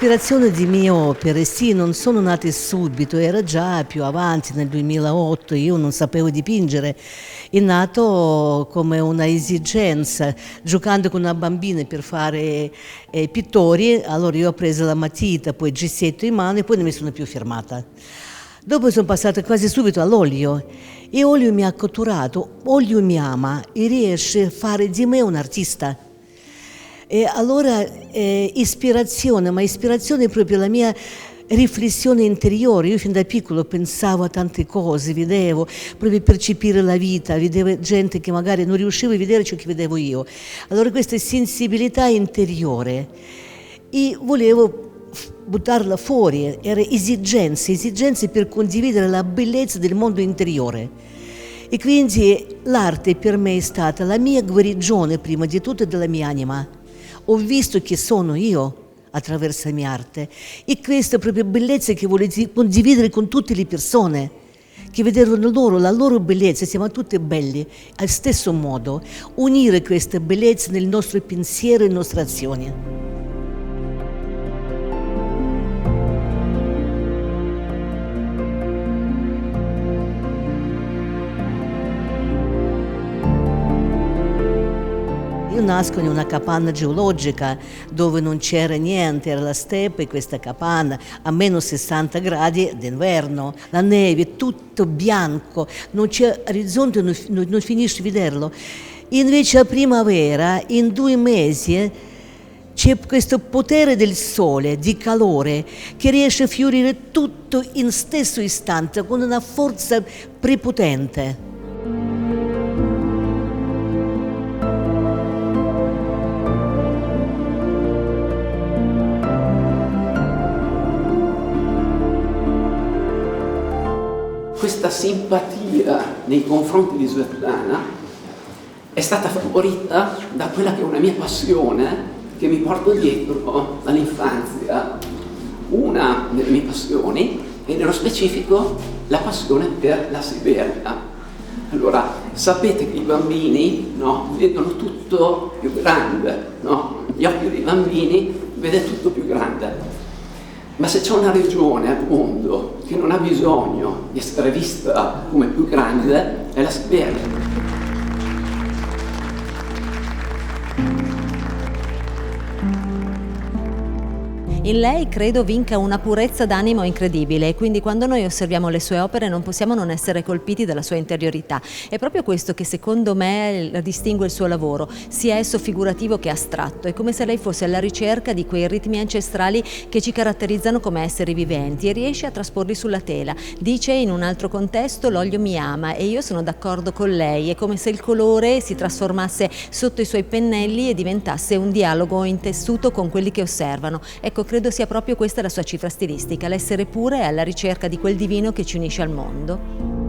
L'ispirazione di mie opere, sì, non sono nate subito, era già più avanti, nel 2008, io non sapevo dipingere. È nato come una esigenza, giocando con una bambina per fare pittori, allora io ho preso la matita, poi il gessetto in mano e poi non mi sono più fermata. Dopo sono passata quasi subito all'olio e olio mi ha catturato, olio mi ama e riesce a fare di me un artista. E allora ispirazione, ma ispirazione è proprio la mia riflessione interiore. Io fin da piccolo pensavo a tante cose, vedevo, proprio percepire la vita, vedevo gente che magari non riuscivo a vedere ciò che vedevo io. Allora questa sensibilità interiore e volevo buttarla fuori, erano esigenze per condividere la bellezza del mondo interiore. E quindi l'arte per me è stata la mia guarigione prima di tutto della mia anima. Ho visto chi sono io attraverso la mia arte e questa proprio bellezza che voglio condividere con tutte le persone, che vedono loro, la loro bellezza, siamo tutte belle, allo stesso modo, unire questa bellezza nel nostro pensiero e nelle nostre azioni. Io nasco in una capanna geologica dove non c'era niente, era la steppe, questa capanna a meno 60 gradi d'inverno, la neve, tutto bianco, non c'è orizzonte, non finisci di vederlo. Invece a primavera, in 2 mesi, c'è questo potere del sole, di calore, che riesce a fiorire tutto in stesso istante con una forza prepotente. Questa simpatia nei confronti di Svetlana è stata favorita da quella che è una mia passione che mi porto dietro dall'infanzia. Una delle mie passioni è nello specifico la passione per la Siberia. Allora, sapete che i bambini vedono tutto più grande, no? Gli occhi dei bambini vedono tutto più grande. Ma se c'è una regione al mondo che non ha bisogno di essere vista come più grande, è la Siberia. In lei credo vinca una purezza d'animo incredibile e quindi quando noi osserviamo le sue opere non possiamo non essere colpiti dalla sua interiorità. È proprio questo che secondo me distingue il suo lavoro, sia esso figurativo che astratto. È come se lei fosse alla ricerca di quei ritmi ancestrali che ci caratterizzano come esseri viventi e riesce a trasporli sulla tela. Dice in un altro contesto: l'olio mi ama, e io sono d'accordo con lei. È come se il colore si trasformasse sotto i suoi pennelli e diventasse un dialogo intessuto con quelli che osservano. Ecco, credo sia proprio questa la sua cifra stilistica, l'essere pura e alla ricerca di quel divino che ci unisce al mondo.